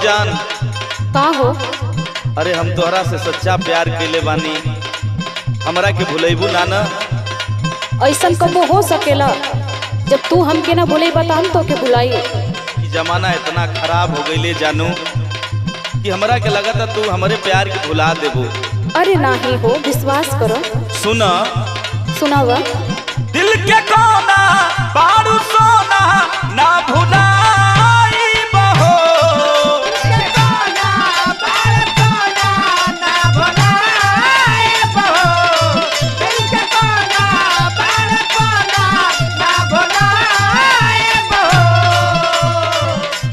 जान का हो? अरे हम तोहरा से सच्चा प्यार केले बानी, हमरा के भुलेबू ना ना? ऐसा कबो हो सकेला? जब तू हमके ना भूले बता हम तो के भुलाई। जमाना इतना खराब हो गईले जानू कि हमरा के लगा था तू हमारे प्यार के भुला देबू। अरे नाही हो, विश्वास करो। सुना सुनावा। दिल के कोना बारू सोना ना भुलाई बहो,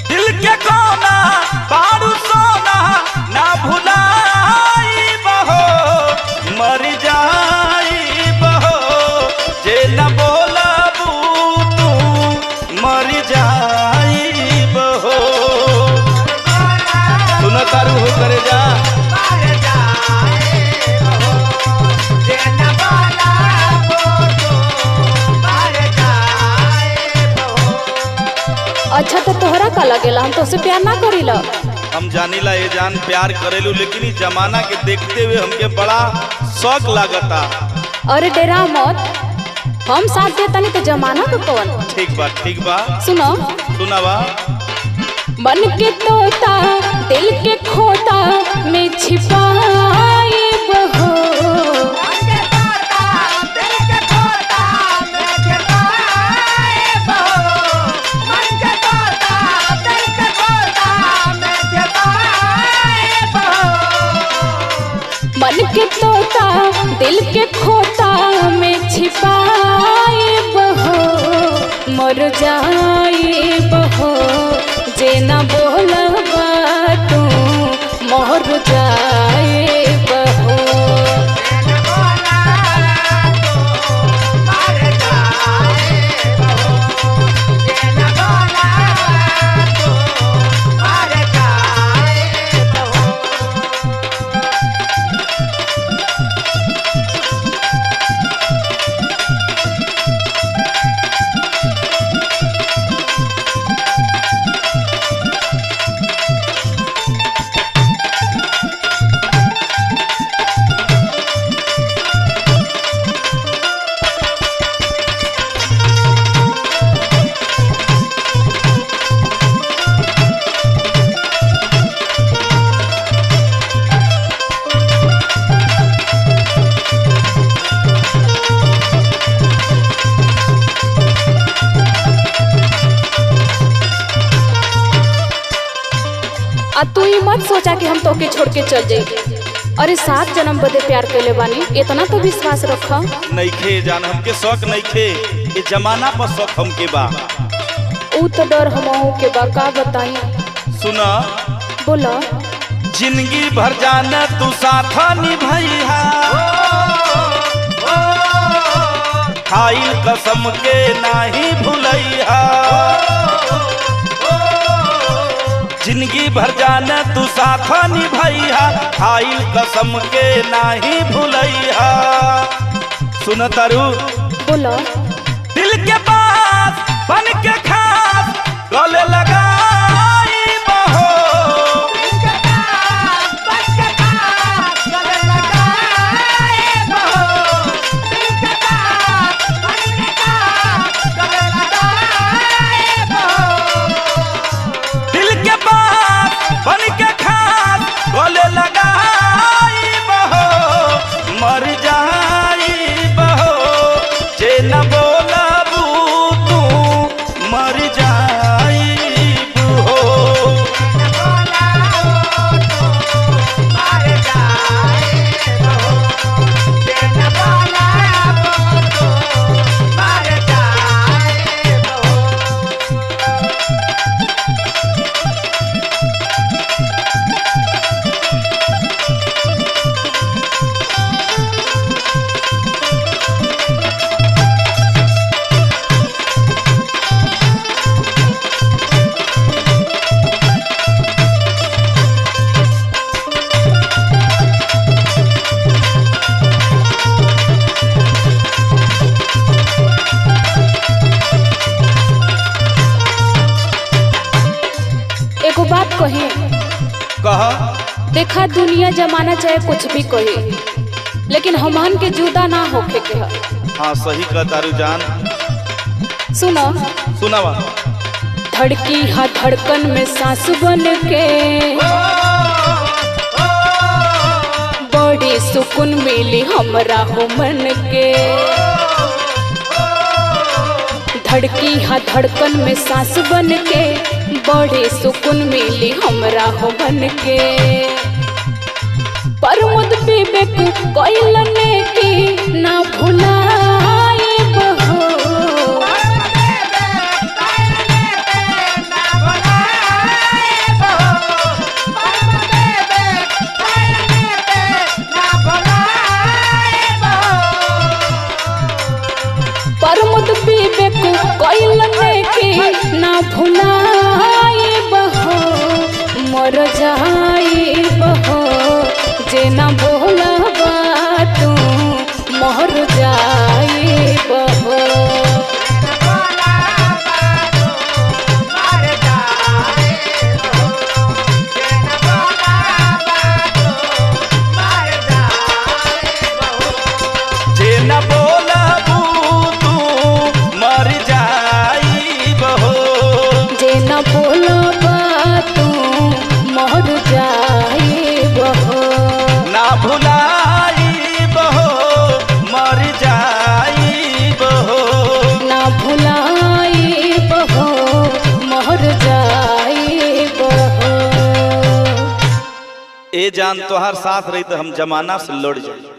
दिल के कोना बारू सोना ना भुलाई बहो, मर जाई बहो जे न बोलबू तू, मर जाई बहो। सुन तारू हो करे जा अच्छा तो तोहरा का लगेला हम तो से प्यार ना करीला? हम जानीला ये जान प्यार करेलू, लेकिन इस जमाना के देखते हुए हमके बड़ा शौक लागता। अरे डेरा मत, हम साथ देता नहीं तो जमाना तो कौन? ठीक बा ठीक बा, सुनो। सुनावा। मन के तोता दिल के खोता में छिपाए बहो, मन के तोता दिल के खोता में छिपाए बहो, मर जाए बहो जे न बोलबा तू, मर जाए बहो। आ तू ही मत सोचा कि हम तोके छोड़ के चल जाई। अरे 7 जन्म बदे प्यार कैले बानी, इतना तो विश्वास रख। नइखे जान, हमके शौक नइखे, ये जमाना पर शौक हमके बा। ऊ तो डर हमहू के बा, का बताई? सुना। बोला। जिंदगी भर जाना तू साथ निभैया, खाइल कसम के नाही भुलैया, जिंदगी भर जाना तू साथ निभैया, खाइल कसम के नाही भुलैया। सुन तारू। बोला। दिल के पास बन के खास गले लगाई बहो, दिल के पास बन के खास गले लगाई बहो, मर जाई बहो जे न बोलबू तू, मर जाई बहो। देखा दुनिया जमाना चाहे कुछ भी कहे, लेकिन हमहन के जुदा ना होके के है। हाँ सही कह तारू जान। सुनो सुनावा। धड़की हा धड़कन में सांस बन के बड़ी सुकून मिली हमरा हो मन के। धड़की हा धड़कन में सांस बन के बड़ी सुकून मिली हमरा हो मन के। परमद विवेक कोइलने की ना भुलाए बहो। परमद विवेक कोइलने की ना भुलाए बहो। मर जाए बहो जे ना बोलबा तू मोहर जाए बहो। जे न बोलबू तू मर जाई बहो। जे ना बोलबा तू मोहर जाए बहो। ना भुलाई बहो मर जाई बहो। ना भुलाई बहो मोहर जाए बहो। ए जान तोहार साथ रही तो हम जमाना से लड़ जाए।